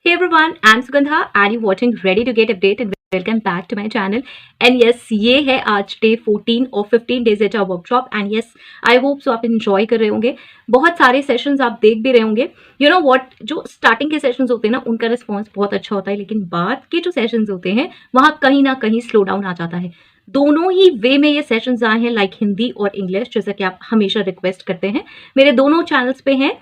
Hey everyone, I'm Sugandha and you're watching Ready to Get Update and welcome back to my channel. And yes, ये है आज day 14 और 15 days H workshop and yes, I hope सो आप enjoy कर रहे होंगे. बहुत सारे सेशंस आप देख भी रहे होंगे. यू नो व्हाट, जो स्टार्टिंग के सेशंस होते हैं ना उनका रिस्पॉन्स बहुत अच्छा होता है, लेकिन बाद के जो सेशंस होते हैं वहाँ कहीं ना कहीं स्लो डाउन आ जाता है. दोनों ही वे में ये सेशंस आए हैं, लाइक हिंदी और इंग्लिश, जैसा कि आप हमेशा रिक्वेस्ट करते हैं. मेरे दोनों चैनल्स पे हैं,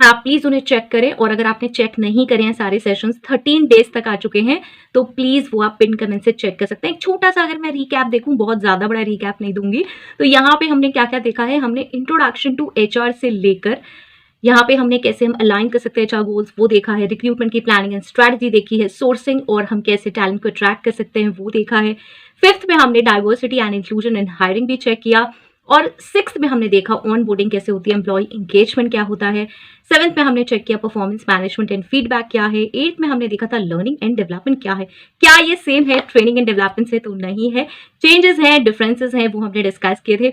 आप प्लीज उन्हें चेक करें. और अगर आपने चेक नहीं करे हैं सारे सेशंस, 13 डेज तक आ चुके हैं, तो प्लीज वो आप पिन कमेंट से चेक कर सकते हैं. एक छोटा सा अगर मैं रीकैप देखूं, बहुत ज्यादा बड़ा रीकैप नहीं दूंगी, तो यहाँ पे हमने क्या क्या देखा है. हमने इंट्रोडक्शन टू एचआर से लेकर यहाँ पे हमने कैसे हम अलाइन कर सकते हैं एचआर गोल्स वो देखा है, रिक्रूटमेंट की प्लानिंग एंड स्ट्रैटेजी देखी है, सोर्सिंग और हम कैसे टैलेंट को अट्रैक्ट कर सकते हैं वो देखा है. 5th में हमने diversity and inclusion and hiring भी चेक किया. और 6th में हमने देखा ऑन बोर्डिंग कैसे होती है, एम्प्लॉय इंगेजमेंट क्या होता है. 7th में हमने चेक किया परफॉर्मेंस मैनेजमेंट एंड फीडबैक क्या है. 8th में हमने देखा था लर्निंग एंड डेवलपमेंट क्या है. क्या ये सेम है ट्रेनिंग एंड डेवलपमेंट से? तो नहीं है, चेंजेस हैं, डिफरेंसेस हैं, वो हमने डिस्कस किए थे.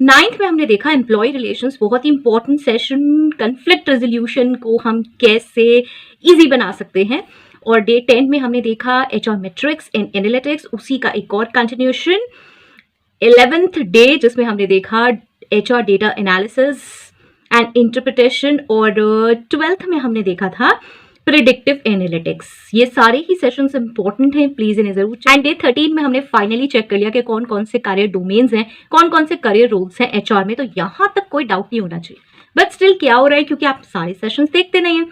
9th में हमने देखा एम्प्लॉय रिलेशंस, बहुत ही इंपॉर्टेंट सेशन. कन्फ्लिक्ट रेजोल्यूशन को हम कैसे ईजी बना सकते हैं. और डे 10 में हमने देखा एचआर मैट्रिक्स एंड एनालिटिक्स, उसी का एक और कंटिन्यूएशन. 11th डे जिसमें हमने देखा HR data analysis and interpretation. और 12th में हमने देखा था प्रिडिक्टिव एनालिटिक्स. ये सारे ही सेशंस इंपॉर्टेंट हैं, प्लीज इन्हें जरूर. एंड डे 13 में हमने फाइनली चेक कर लिया कि कौन कौन से करियर डोमेन्स हैं, कौन कौन से करियर रोल्स हैं एचआर में. तो यहां तक कोई डाउट नहीं होना चाहिए. बट स्टिल क्या हो रहा है, क्योंकि आप सारे सेशंस देखते नहीं हैं.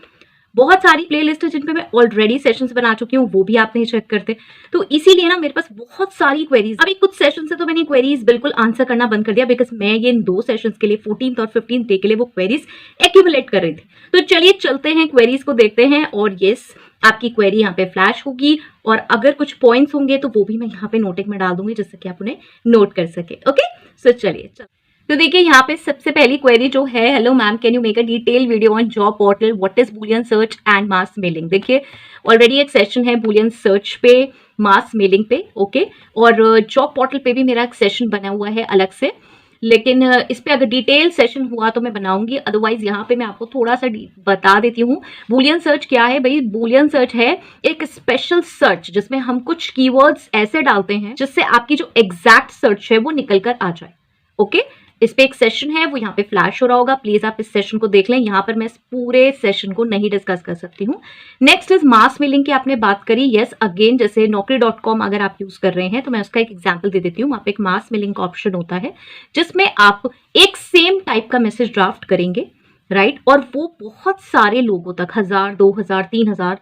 बहुत सारी प्लेलिस्ट है जिन पे मैं ऑलरेडी सेशंस बना चुकी हूँ, वो भी आप नहीं चेक करते. तो इसीलिए ना मेरे पास बहुत सारी क्वेरीज. अभी कुछ सेशन से तो मैंने क्वेरीज बिल्कुल आंसर करना बंद कर दिया, बिकॉज मैं ये इन 2 सेशंस के लिए 14th और 15th डे के लिए वो क्वेरीज एक्यूमुलेट कर रही थी. तो चलिए चलते हैं, क्वेरीज को देखते हैं. और येस, आपकी क्वेरी यहाँ पे फ्लैश होगी और अगर कुछ पॉइंट्स होंगे तो वो भी मैं यहाँ पे नोटिंग में डाल दूंगी, जिससे कि आप उन्हें नोट कर सके. ओके, सो चलिए. तो देखिए यहाँ पे सबसे पहली क्वेरी जो है, hello ma'am, can you make a detail video on job portal, what is Boolean search and mass mailing. देखिए ऑलरेडी एक सेशन है बूलियन सर्च पे, मास मेलिंग पे. ओके, और जॉब पोर्टल पे भी मेरा एक सेशन बना हुआ है अलग से, लेकिन इस पे अगर डिटेल सेशन हुआ तो मैं बनाऊंगी. अदरवाइज यहाँ पे मैं आपको थोड़ा सा बता देती हूँ. बूलियन सर्च क्या है भाई? बूलियन सर्च है एक स्पेशल सर्च जिसमें हम कुछ कीवर्ड्स ऐसे डालते हैं जिससे आपकी जो एग्जैक्ट सर्च है वो निकल कर आ जाए. ओके, इस पे एक सेशन है, वो यहाँ पे फ्लैश हो रहा होगा, प्लीज आप इस सेशन को देख लें. यहाँ पर मैं इस पूरे सेशन को नहीं डिस्कस कर सकती हूँ. नेक्स्ट इज मास मेलिंग की आपने बात करी. यस, अगेन जैसे naukri.com अगर आप यूज कर रहे हैं तो मैं उसका एक एग्जांपल दे देती हूँ. वहाँ पे एक मास मेलिंग का ऑप्शन होता है जिसमें आप एक सेम टाइप का मैसेज ड्राफ्ट करेंगे, राइट, और वो बहुत सारे लोगों तक, 1000, 2000, 3000,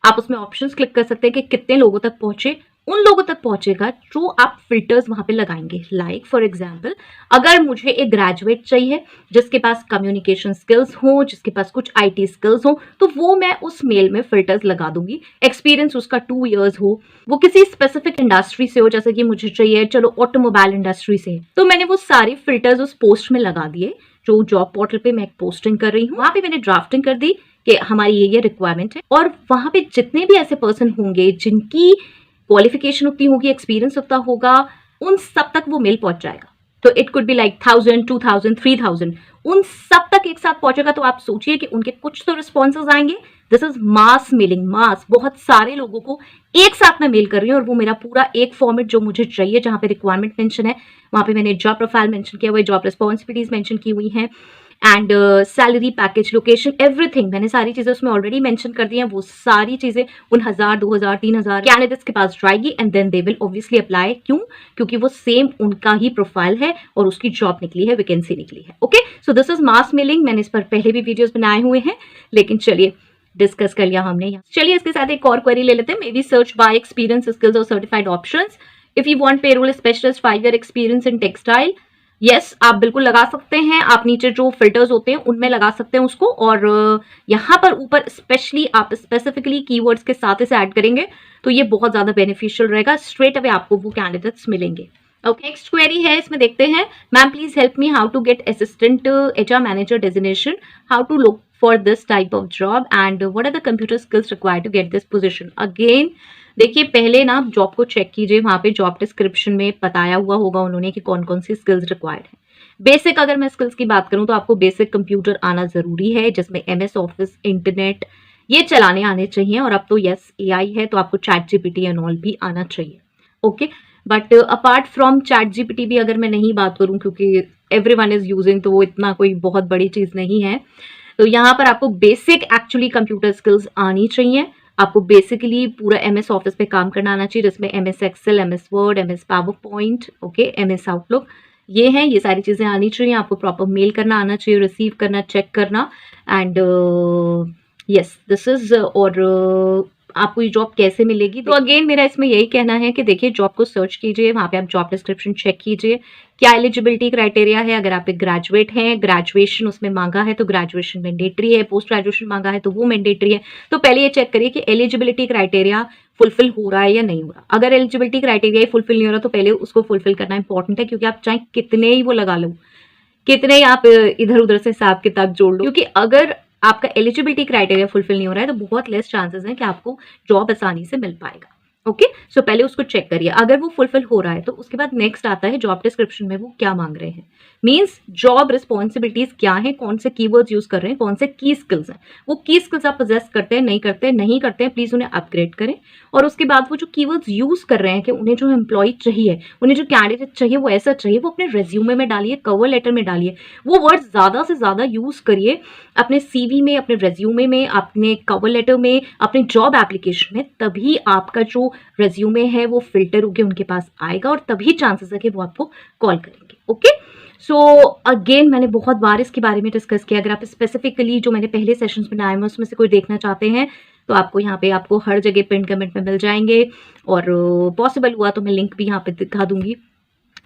आप उसमें ऑप्शंस क्लिक कर सकते हैं कि कितने लोगों तक पहुंचे. उन लोगों तक पहुंचेगा जो आप फिल्टर्स वहां पे लगाएंगे. लाइक फॉर एग्जांपल, अगर मुझे एक ग्रेजुएट चाहिए जिसके पास कम्युनिकेशन स्किल्स हो, जिसके पास कुछ आईटी स्किल्स हो, तो वो मैं उस मेल में फिल्टर्स लगा दूंगी. एक्सपीरियंस उसका 2 years हो, वो किसी स्पेसिफिक इंडस्ट्री से हो, जैसे कि मुझे चाहिए चलो ऑटोमोबाइल इंडस्ट्री से, तो मैंने वो सारे फिल्टर्स उस पोस्ट में लगा दिए. जो जॉब पोर्टल पे मैं एक पोस्टिंग कर रही हूँ, वहां पे मैंने ड्राफ्टिंग कर दी कि हमारी ये रिक्वायरमेंट है. और वहां पे जितने भी ऐसे पर्सन होंगे जिनकी क्वालिफिकेशन उतनी होगी, एक्सपीरियंस उतना होगा, उन सब तक वो मेल पहुंच जाएगा. तो इट कुड बी लाइक 1000, 2000, 3000, उन सब तक एक साथ पहुंचेगा. तो आप सोचिए कि उनके कुछ तो रिस्पॉन्सेज आएंगे. This is mass mailing. Mass, बहुत सारे लोगों को एक साथ मैं मेल कर रही हूँ, और वो मेरा पूरा एक फॉर्मेट जो मुझे चाहिए, जहां पे रिक्वायरमेंट मेंशन है, वहां पे मैंने जॉब प्रोफाइल मेंशन किया हुआ है, जॉब रिस्पॉन्सिबिलिटीज मेंशन की हुई हैं, and salary, package, location, everything मैंने सारी चीजें उसमें ऑलरेडी मेंशन कर दी हैं. वो सारी चीजें उन 1000, 2000, 3000 कैंडिडेट्स के पास जाएगी, and then they will obviously apply. क्यों? क्योंकि वो सेम उनका ही प्रोफाइल है और उसकी जॉब निकली है, वैकेंसी निकली है. Okay, so this is mass mailing. मैंने इस पर पहले भी वीडियोस बनाए हुए हैं, लेकिन चलिए डिस्कस कर लिया हमने यहाँ. चलिए इसके साथ एक और क्वेरी ले लेते हैं. Maybe search by experience, skills और certified options. If you want payroll specialist 5 year experience in textile, yes, आप बिल्कुल लगा सकते हैं. आप नीचे जो फिल्टर्स होते हैं उनमें लगा सकते हैं उसको, और यहाँ पर ऊपर स्पेशली आप स्पेसिफिकली कीवर्ड्स के साथ इसे ऐड करेंगे तो ये बहुत ज्यादा बेनिफिशियल रहेगा. स्ट्रेट अवे आपको वो कैंडिडेट्स मिलेंगे. ओके, नेक्स्ट क्वेरी है, इसमें देखते हैं. Ma'am please help me how to get assistant HR manager designation, how to look for this type of job, and what are the computer skills required to get this position. Again देखिए, पहले ना job को check कीजिए, वहां पे job description में बताया हुआ होगा उन्होंने कि कौन कौन सी स्किल्स रिक्वायर्ड है. बेसिक अगर मैं स्किल्स की बात करूं तो आपको बेसिक कंप्यूटर आना जरूरी है, जिसमें MS ऑफिस, इंटरनेट, ये चलाने आने चाहिए। और अब तो यस एआई है तो आपको चैट जीपीटी एंड ऑल भी आना चाहिए। Okay, but apart from chat GPT भी अगर मैं नहीं बात करूं, क्योंकि एवरीवन इज यूजिंग, तो वो इतना कोई बहुत बड़ी चीज नहीं है। तो यहाँ पर आपको बेसिक एक्चुअली कंप्यूटर स्किल्स आनी चाहिए। आपको बेसिकली पूरा एमएस ऑफिस पे काम करना आना चाहिए, जिसमें MS Excel, MS Word, MS PowerPoint, okay, MS Outlook, ये हैं, ये सारी चीजें आनी चाहिए। आपको प्रॉपर मेल करना आना चाहिए, रिसीव करना, चेक करना, एंड यस दिस इज। और आपको ये जॉब कैसे मिलेगी, तो अगेन मेरा इसमें यही कहना है कि देखिए जॉब को सर्च कीजिए, वहाँ पे आप जॉब डिस्क्रिप्शन चेक कीजिए, क्या एलिजिबिलिटी क्राइटेरिया है। अगर आप एक ग्रेजुएट हैं, ग्रेजुएशन उसमें मांगा है तो ग्रेजुएशन मैंडेटरी है, पोस्ट ग्रेजुएशन मांगा है तो वो मैंडेटरी है। तो पहले ये चेक करिए कि एलिजिबिलिटी क्राइटेरिया फुलफिल हो रहा है या नहीं हो रहा। अगर एलिजिबिलिटी क्राइटेरिया ही फुलफिल नहीं हो रहा तो पहले उसको फुलफिल करना इंपॉर्टेंट है, क्योंकि आप चाहे कितने ही वो लगा लो, कितने ही आप इधर उधर से हिसाब किताब जोड़ लो, क्योंकि अगर आपका एलिजिबिलिटी क्राइटेरिया फुलफिल नहीं हो रहा है तो बहुत लेस चांसेस हैं कि आपको जॉब आसानी से मिल पाएगा। ओके, सो पहले उसको चेक करिए। अगर वो फुलफिल हो रहा है तो उसके बाद नेक्स्ट आता है जॉब डिस्क्रिप्शन में वो क्या मांग रहे हैं, मींस जॉब रिस्पॉन्सिबिलिटीज क्या है, कौन से कीवर्ड्स यूज कर रहे हैं, कौन से की स्किल्स हैं। वो की स्किल्स आप पोजेस करते हैं, नहीं करते हैं, प्लीज उन्हें अपग्रेड करें। और उसके बाद वो जो कीवर्ड्स यूज कर रहे हैं कि उन्हें जो एम्प्लॉय चाहिए, उन्हें जो कैंडिडेट चाहिए वो ऐसा चाहिए, वो अपने रेज्यूमे में डालिए, कवर लेटर में डालिए, वो वर्ड्स ज्यादा से ज्यादा यूज करिए अपने सीवी में, अपने रेज्यूमे में, अपने कवर लेटर में, अपने जॉब एप्लीकेशन में। तभी आपका जो रेज्यूमे है वो फिल्टर होकर उनके पास आएगा और तभी चांसेस है कि वो आपको कॉल करेंगे। ओके, सो अगेन मैंने बहुत बार इसके बारे में डिस्कस किया। अगर आप स्पेसिफिकली जो मैंने पहले सेशंस में आए हैं उसमें से कोई देखना चाहते हैं तो आपको यहाँ पे आपको हर जगह पिन कमेंट में मिल जाएंगे। और पॉसिबल हुआ तो मैं लिंक भी यहाँ पे दिखा दूंगी,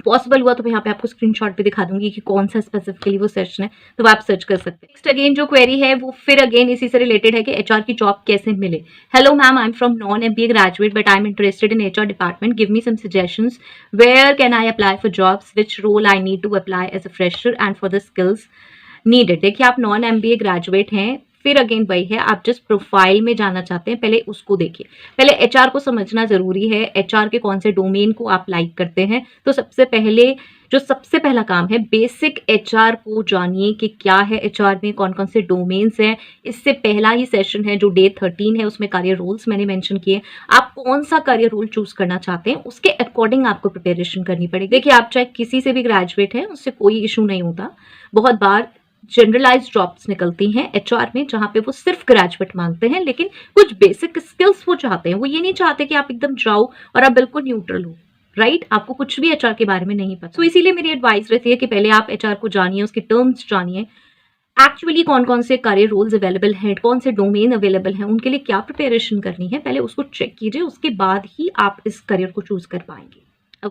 पॉसिबल हुआ तो मैं यहाँ पे आपको स्क्रीनशॉट भी दिखा दूंगी कि कौन सा स्पेसिफिकली वो सेशन है, तो आप सर्च कर सकते हैं। नेक्स्ट अगेन जो क्वेरी है वो फिर अगेन इसी से रिलेटेड है कि एचआर की जॉब कैसे मिले। Hello ma'am, I am from non MBA graduate but I am interested in HR department, give me some suggestions, where can I apply for jobs, which role I need to apply as a fresher and for the skills needed. देखिए आप non MBA graduate हैं, फिर again वही है, आप जिस profile में जाना चाहते हैं पहले उसको देखिए। पहले एचआर को समझना जरूरी है, एचआर के कौन से डोमेन को आप लाइक करते हैं। तो सबसे पहला काम है बेसिक एचआर को जानिए कि क्या है एचआर में, कौन कौन से डोमेन्स हैं। इससे पहला ही सेशन है जो डे 13 है, उसमें करियर रोल्स मैंने मेंशन किए। आप कौन सा करियर रोल चूज करना चाहते हैं उसके अकॉर्डिंग आपको प्रिपरेशन करनी पड़ेगी। देखिए आप चाहे किसी से भी ग्रेजुएट हैं, उससे कोई इशू नहीं होता। बहुत बार जनरलाइज जॉब्स निकलती हैं एचआर में जहां पे वो सिर्फ ग्रेजुएट मांगते हैं, लेकिन कुछ बेसिक स्किल्स वो चाहते हैं। वो ये नहीं चाहते कि आप एकदम जाओ और आप बिल्कुल न्यूट्रल हो, राइट? आपको कुछ भी एचआर के बारे में नहीं पता। तो इसीलिए मेरी एडवाइस रहती है कि पहले आप एचआर को जानिए, उसके टर्म्स जानिए, एक्चुअली कौन कौन से करियर रोल्स अवेलेबल हैं, कौन से डोमेन अवेलेबल हैं, उनके लिए क्या प्रिपरेशन करनी है, पहले उसको चेक कीजिए, उसके बाद ही आप इस करियर को चूज कर पाएंगे।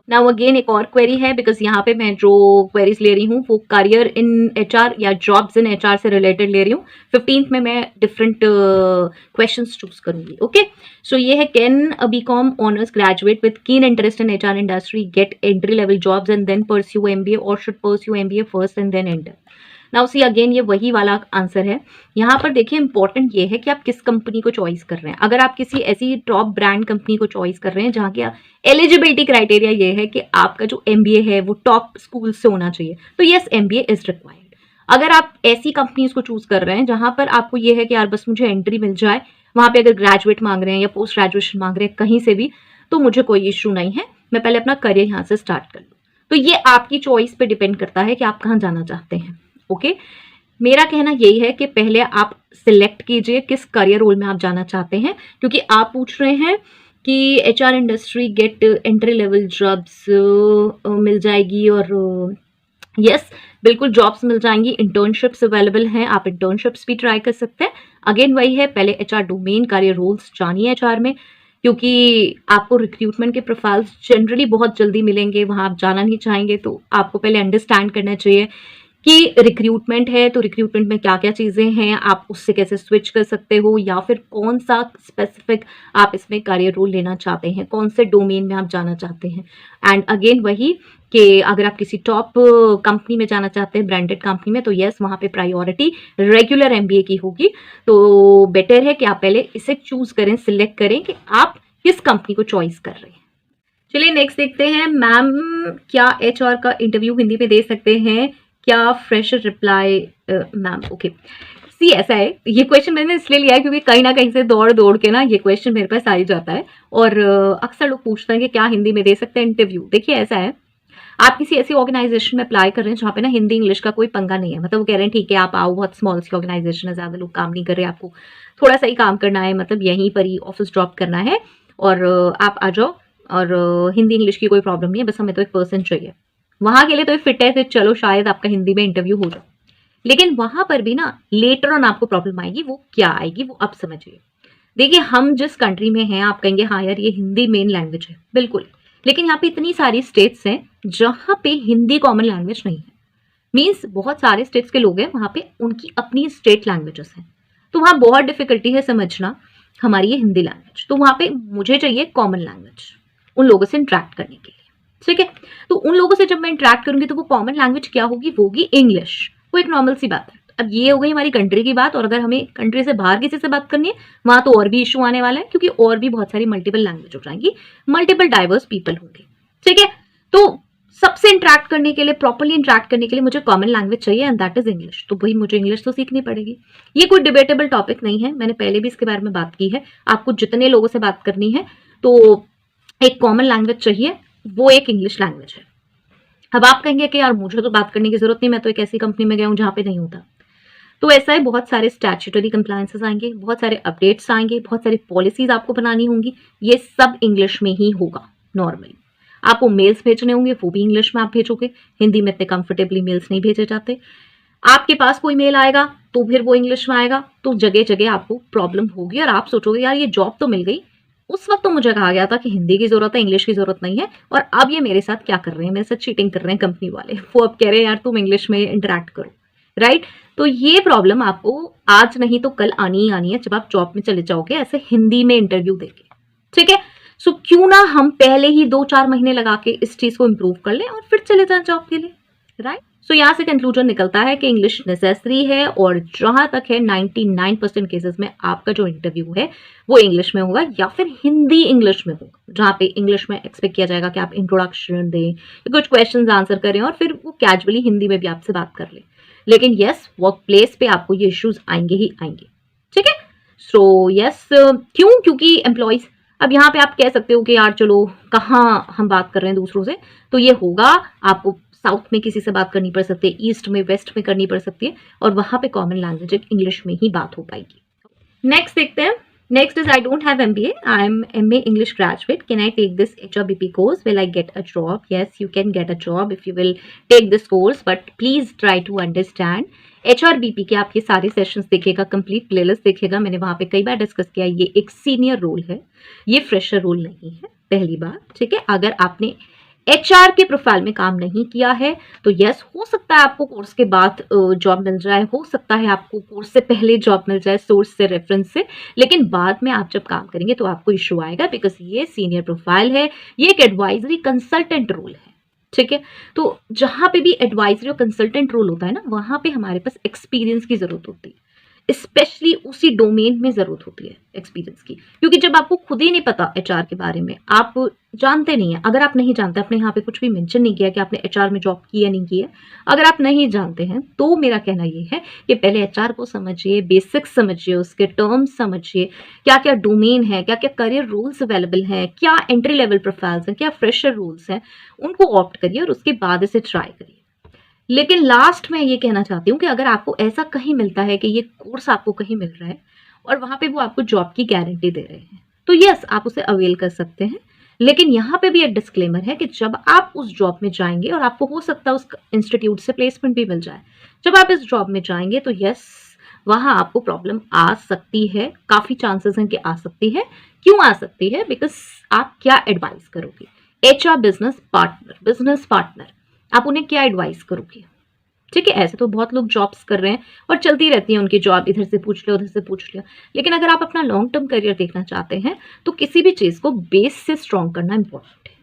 नाउ अगेन एक और क्वेरी है, बिकॉज यहाँ पे मैं जो क्वेरीज ले रही हूँ वो करियर इन एचआर या जॉब्स इन एचआर से रिलेटेड ले रही हूँ। 15th में मैं डिफरेंट क्वेश्चंस चूज करूंगी। ओके, सो ये है, can a BCom honours graduate with keen interest in HR industry get entry level jobs and then pursue MBA और should pursue MBA first and then enter. Now see again ये वही वाला answer है। यहाँ पर देखिए इंपॉर्टेंट ये है कि आप किस कंपनी को चॉइस कर रहे हैं। अगर आप किसी ऐसी टॉप ब्रांड कंपनी को चॉइस कर रहे हैं जहाँ की एलिजिबिलिटी क्राइटेरिया ये है कि आपका जो एमबीए है वो टॉप स्कूल से होना चाहिए, तो यस एमबीए इज रिक्वायर्ड। अगर आप ऐसी कंपनीज को चूज कर रहे हैं जहां पर आपको ये है कि यार बस मुझे एंट्री मिल जाए, वहां पे अगर ग्रेजुएट मांग रहे हैं या पोस्ट ग्रेजुएशन मांग रहे हैं कहीं से भी, तो मुझे कोई इश्यू नहीं है, मैं पहले अपना करियर यहाँ से स्टार्ट कर लूँ। तो ये आपकी चॉइस पे डिपेंड करता है कि आप कहाँ जाना चाहते हैं। ओके, मेरा कहना यही है कि पहले आप सिलेक्ट कीजिए किस करियर रोल में आप जाना चाहते हैं, क्योंकि आप पूछ रहे हैं कि HR industry get entry level jobs मिल जाएगी, और यस बिल्कुल जॉब्स मिल जाएंगी, इंटर्नशिप्स अवेलेबल हैं, आप इंटर्नशिप्स भी ट्राई कर सकते हैं। अगेन वही है, पहले एचआर डोमेन करियर रोल्स जानिए एचआर में, क्योंकि आपको रिक्रूटमेंट के प्रोफाइल्स जनरली बहुत जल्दी मिलेंगे, वहां आप जाना नहीं चाहेंगे। तो आपको पहले अंडरस्टैंड करना चाहिए कि रिक्रूटमेंट है तो रिक्रूटमेंट में क्या क्या चीज़ें हैं, आप उससे कैसे स्विच कर सकते हो, या फिर कौन सा स्पेसिफिक आप इसमें करियर रोल लेना चाहते हैं, कौन से डोमेन में आप जाना चाहते हैं। एंड अगेन वही कि अगर आप किसी टॉप कंपनी में जाना चाहते हैं, ब्रांडेड कंपनी में, तो यस वहाँ पे प्रायोरिटी रेगुलर एमबीए की होगी। तो बेटर है कि आप पहले इसे चूज करें, सिलेक्ट करें कि आप किस कंपनी को चॉइस कर रहे हैं। चलिए नेक्स्ट देखते हैं, मैम क्या एचआर का इंटरव्यू हिंदी में दे सकते हैं क्या? फ्रेशर रिप्लाई मैम, ओके सी ऐसा है, ये क्वेश्चन मैंने इसलिए लिया है क्योंकि कहीं ना कहीं से दौड़ दौड़ के ना ये क्वेश्चन मेरे पास आ ही जाता है। और अक्सर लोग पूछते हैं कि क्या हिंदी में दे सकते हैं इंटरव्यू। देखिए ऐसा है, आप किसी ऐसी ऑर्गेनाइजेशन में अप्लाई कर रहे हैं जहाँ पे ना हिंदी इंग्लिश का कोई पंगा नहीं है। मतलब वो कह रहे हैं ठीक है आप आओ, बहुत स्मॉल सी ऑर्गेनाइजेशन है, ज्यादा लोग काम नहीं कर रहे, आपको थोड़ा सा ही काम करना है, मतलब यहीं पर ही ऑफिस ड्रॉप करना है और आप आ जाओ। और हिंदी इंग्लिश की कोई प्रॉब्लम नहीं है, बस हमें तो एक पर्सन चाहिए। वहां के लिए तो फिट है, फिर चलो शायद आपका हिंदी में इंटरव्यू हो जाए। लेकिन वहां पर भी ना लेटर ऑन आपको प्रॉब्लम आएगी। वो क्या आएगी वो आप समझिए। देखिए हम जिस कंट्री में हैं, आप कहेंगे हाँ यार ये हिंदी मेन लैंग्वेज है, बिल्कुल। लेकिन यहाँ पे इतनी सारी स्टेट्स हैं जहां पे हिंदी कॉमन लैंग्वेज नहीं है। मीन्स बहुत सारे स्टेट्स के लोग हैं, वहां पे उनकी अपनी स्टेट लैंग्वेजेस हैं, तो वहां बहुत डिफिकल्टी है समझना हमारी ये हिंदी लैंग्वेज। तो वहां पे मुझे चाहिए कॉमन लैंग्वेज उन लोगों से इंटरेक्ट करने के लिए, ठीक है। तो उन लोगों से जब मैं इंटरेक्ट करूंगी तो वो कॉमन लैंग्वेज क्या होगी, वो होगी इंग्लिश। वो एक नॉर्मल सी बात है। अब ये हो गई हमारी कंट्री की बात, और अगर हमें कंट्री से बाहर किसी से बात करनी है वहां तो और भी इशू आने वाला है, क्योंकि और भी बहुत सारी मल्टीपल लैंग्वेज हो जाएंगी, मल्टीपल डाइवर्स पीपल होंगे, ठीक है। तो सबसे इंटरेक्ट करने के लिए, प्रॉपरली इंटरेक्ट करने के लिए मुझे कॉमन लैंग्वेज चाहिए एंड दैट इज इंग्लिश। तो भाई मुझे इंग्लिश तो सीखनी पड़ेगी। ये कोई डिबेटेबल टॉपिक नहीं है, मैंने पहले भी इसके बारे में बात की है। आपको जितने लोगों से बात करनी है तो एक कॉमन लैंग्वेज चाहिए, वो एक इंग्लिश लैंग्वेज है। अब आप कहेंगे कि यार मुझे तो बात करने की जरूरत नहीं, मैं तो एक ऐसी कंपनी में गया हूं जहां पे नहीं होता। तो ऐसा है, बहुत सारे स्टैट्यूटरी कंप्लायंसेस आएंगे, बहुत सारे अपडेट्स आएंगे, बहुत सारी पॉलिसीज आपको बनानी होंगी, ये सब इंग्लिश में ही होगा नॉर्मली। आपको मेल्स भेजने होंगे, वो भी इंग्लिश में आप भेजोगे। हिंदी में इतने कंफर्टेबली मेल्स नहीं भेजे जाते। आपके पास कोई मेल आएगा तो फिर वो इंग्लिश में आएगा, तो जगह जगह आपको प्रॉब्लम होगी और आप सोचोगे यार ये जॉब तो मिल गई, उस वक्त तो मुझे कहा गया था कि हिंदी की जरूरत है, इंग्लिश की जरूरत नहीं है, और अब ये मेरे साथ क्या कर रहे हैं, मेरे साथ चीटिंग कर रहे हैं कंपनी वाले। वो अब कह रहे हैं यार तुम इंग्लिश में इंटरेक्ट करो, राइट। तो ये प्रॉब्लम आपको आज नहीं तो कल आनी ही आनी है जब आप जॉब में चले जाओगे ऐसे हिंदी में इंटरव्यू देके, ठीक है। सो क्यों ना हम पहले ही 2-4 महीने लगा के इस चीज को इंप्रूव कर लें और फिर चले जाएं जॉब के लिए, राइट। सो यहाँ से कंक्लूजन निकलता है कि इंग्लिश नेसेसरी है, और जहां तक है 99% केसेस में आपका जो इंटरव्यू है वो इंग्लिश में होगा या फिर हिंदी इंग्लिश में होगा, जहां पे इंग्लिश में एक्सपेक्ट किया जाएगा कि आप इंट्रोडक्शन दें, कुछ क्वेश्चंस आंसर करें और फिर वो कैजुअली हिंदी में भी आपसे बात कर ले। लेकिन यस, वर्क प्लेस पे आपको ये इश्यूज आएंगे ही आएंगे, ठीक है। सो यस, क्यों, क्योंकि एम्प्लॉयज, अब यहाँ पे आप कह सकते हो कि यार चलो कहाँ हम बात कर रहे हैं दूसरों से, तो ये होगा आपको साउथ में किसी से बात करनी पड़ सकती है, ईस्ट में, वेस्ट में करनी पड़ सकती है, और वहां पे कॉमन लैंग्वेज इंग्लिश में ही बात हो पाएगी। नेक्स्ट देखते हैं। Next is I don't have MBA, I am MA English graduate. Can I take this HRBP course? Will I get a job? Yes, you can get a job if you will take this course, but please try to understand. HRBP के आप ये सारे sessions देखिएगा, complete playlist देखिएगा, मैंने वहां पे कई बार डिस्कस किया, ये एक सीनियर रोल है, ये फ्रेशर रोल नहीं है, पहली बात, ठीक है। अगर आपने HR के प्रोफाइल में काम नहीं किया है तो यस, हो सकता है आपको कोर्स के बाद जॉब मिल जाए, हो सकता है आपको कोर्स से पहले जॉब मिल जाए सोर्स से, रेफरेंस से, लेकिन बाद में आप जब काम करेंगे तो आपको इश्यू आएगा, बिकॉज ये सीनियर प्रोफाइल है, ये एक एडवाइजरी कंसल्टेंट रोल है, ठीक है। तो जहां पे भी एडवाइजरी और कंसल्टेंट रोल होता है ना, वहां पे हमारे पास एक्सपीरियंस की जरूरत होती है, स्पेशली उसी डोमेन में जरूरत होती है एक्सपीरियंस की, क्योंकि जब आपको खुद ही नहीं पता HR के बारे में, आप जानते नहीं है, अगर आप नहीं जानते, आपने यहाँ पे कुछ भी मेंशन नहीं किया कि आपने HR में जॉब की या नहीं की है, अगर आप नहीं जानते हैं तो मेरा कहना ये है कि पहले HR को समझिए, बेसिक्स समझिए, उसके टर्म्स समझिए, क्या क्या डोमेन है, क्या क्या करियर रूल्स अवेलेबल हैं, क्या एंट्री लेवल प्रोफाइल्स हैं, क्या फ्रेशर रूल्स हैं, उनको ऑप्ट करिए और उसके बाद इसे ट्राई करिए। लेकिन लास्ट में ये कहना चाहती हूँ कि अगर आपको ऐसा कहीं मिलता है कि ये कोर्स आपको कहीं मिल रहा है और वहां पे वो आपको जॉब की गारंटी दे रहे हैं, तो यस आप उसे अवेल कर सकते हैं। लेकिन यहाँ पे भी एक डिस्क्लेमर है कि जब आप उस जॉब में जाएंगे, और आपको हो सकता है उस इंस्टीट्यूट से प्लेसमेंट भी मिल जाए, जब आप इस जॉब में जाएंगे तो यस वहां आपको प्रॉब्लम आ सकती है, काफी चांसेस हैं कि आ सकती है। क्यों आ सकती है? बिकॉज आप क्या एडवाइस करोगे, HR बिजनेस पार्टनर, आप उन्हें क्या एडवाइस करोगे, ठीक है। ऐसे तो बहुत लोग जॉब्स कर रहे हैं और चलती रहती है उनकी जॉब, इधर से पूछ लिया उधर से पूछ लिया, लेकिन अगर आप अपना लॉन्ग टर्म करियर देखना चाहते हैं तो किसी भी चीज को बेस से स्ट्रॉन्ग करना इंपॉर्टेंट है,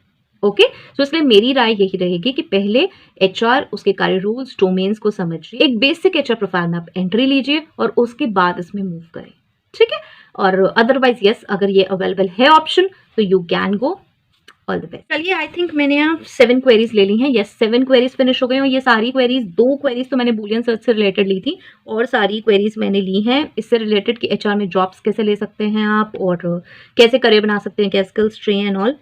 ओके। तो इसलिए मेरी राय यही रहेगी कि पहले HR, उसके कार्य रूल्स, डोमेन्स को समझिए, एक बेसिक HR प्रोफाइल में आप एंट्री लीजिए और उसके बाद इसमें मूव करें, ठीक है। और अदरवाइज यस, अगर ये अवेलेबल है ऑप्शन तो you can go, all the best. चलिए, आई थिंक मैंने यहाँ 7 क्वेरीज ले ली हैं। यस, 7 क्वेरीज फिनिश हो गई और ये सारी क्वेरीज, 2 क्वेरीज तो मैंने बूलियन सर्च से रिलेटेड ली थी और सारी क्वेरीज मैंने ली हैं इससे रिलेटेड कि एचआर में जॉब्स कैसे ले सकते हैं आप और कैसे करियर बना सकते हैं, क्या skills tree and all.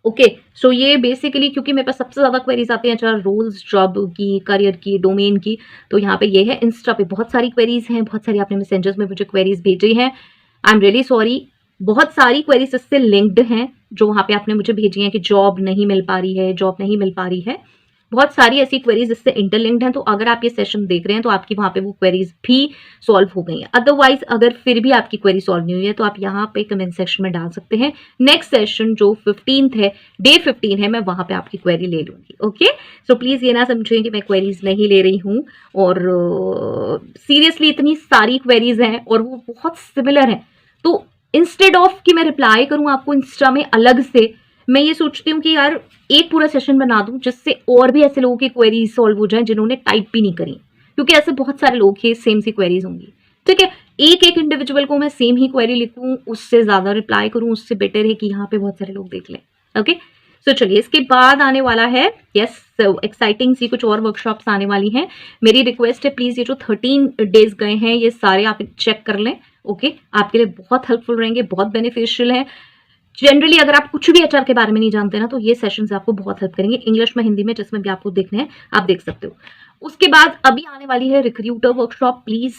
Okay, so ये बेसिकली क्योंकि मेरे पास सबसे ज़्यादा क्वेरीज आती हैं एचआर रोल्स, जॉब की, करियर की, डोमेन की, तो यहाँ पे ये है। इंस्टा पे बहुत सारी क्वेरीज हैं, बहुत सारी आपने मैसेंजर्स में मुझे क्वेरीज भेजी हैं। आई एम रियली सॉरी, बहुत सारी क्वेरीज इससे लिंक्ड हैं जो वहाँ पे आपने मुझे भेजी हैं कि जॉब नहीं मिल पा रही है, जॉब नहीं मिल पा रही है। बहुत सारी ऐसी क्वेरीज इससे इंटरलिंक्ड हैं, तो अगर आप ये सेशन देख रहे हैं तो आपकी वहाँ पे वो क्वेरीज भी सॉल्व हो गई हैं। अदरवाइज अगर फिर भी आपकी क्वेरी सॉल्व नहीं हुई है तो आप यहाँ पे कमेंट सेक्शन में डाल सकते हैं। नेक्स्ट सेशन जो 15th है, डे 15 है, मैं वहाँ पे आपकी क्वेरी ले लूँगी। ओके, सो प्लीज़ ये ना समझें कि मैं क्वेरीज नहीं ले रही हूँ, और सीरियसली इतनी सारी क्वेरीज हैं और वो बहुत सिमिलर हैं, तो इंस्टेड ऑफ कि मैं रिप्लाई करूँ आपको इंस्टा में अलग से, मैं ये सोचती हूँ कि यार एक पूरा सेशन बना दूं जिससे और भी ऐसे लोगों की क्वेरीज सॉल्व हो जाएं जिन्होंने टाइप भी नहीं करी, क्योंकि ऐसे बहुत सारे लोग हैं, सेम सी क्वेरीज होंगी। ठीक है, एक एक इंडिविजुअल को मैं सेम ही क्वेरी लिखूं, उससे ज्यादा रिप्लाई करूं, उससे बेटर है कि यहाँ पे बहुत सारे लोग देख लें। ओके, सो चलिए, इसके बाद आने वाला है, यस, एक्साइटिंग सी कुछ और वर्कशॉप्स आने वाली हैं। मेरी रिक्वेस्ट है प्लीज ये जो 13 डेज गए हैं ये सारे आप चेक कर लें। ओके, आपके लिए बहुत हेल्पफुल रहेंगे, बहुत बेनिफिशियल है। जनरली अगर आप कुछ भी एचआर के बारे में नहीं जानते ना, तो ये सेशंस आपको बहुत हेल्प करेंगे, इंग्लिश में, हिंदी में, जिसमें भी आपको देखने हैं आप देख सकते हो। उसके बाद अभी आने वाली है रिक्रूटर वर्कशॉप। प्लीज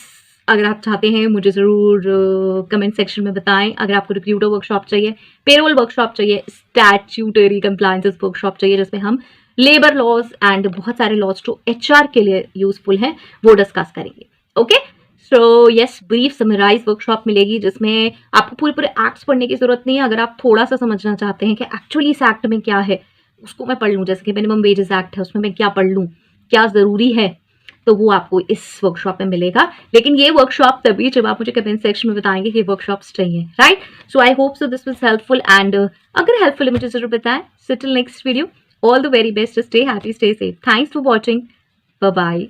अगर आप चाहते हैं मुझे जरूर कमेंट सेक्शन में बताएं। अगर आपको रिक्रूटर वर्कशॉप चाहिए, पेरोल वर्कशॉप चाहिए, स्टैट्यूटरी कंप्लायंसेस वर्कशॉप चाहिए जिसमें हम लेबर लॉज एंड बहुत सारे लॉज जो एचआर के लिए यूजफुल हैं वो डिस्कस करेंगे। Okay, so yes, brief summarize workshop मिलेगी जिसमें आपको पूरे पूरे एक्ट्स पढ़ने की जरूरत नहीं है। अगर आप थोड़ा सा समझना चाहते हैं कि एक्चुअली इस एक्ट में क्या है, उसको मैं पढ़ लूँ, जैसे कि मिनिमम वेजेस एक्ट है उसमें मैं क्या पढ़ लूँ, क्या जरूरी है, तो वो आपको इस वर्कशॉप में मिलेगा। लेकिन ये वर्कशॉप तभी जब आप मुझे कमेंट सेक्शन में बताएंगे कि वर्कशॉप्स चाहिए, right. So I hope so this was helpful, एंड अगर हेल्पफुल है मुझे जरूर बताएं। So till next video, all the very best, stay happy, stay safe, thanks for watching, bye bye.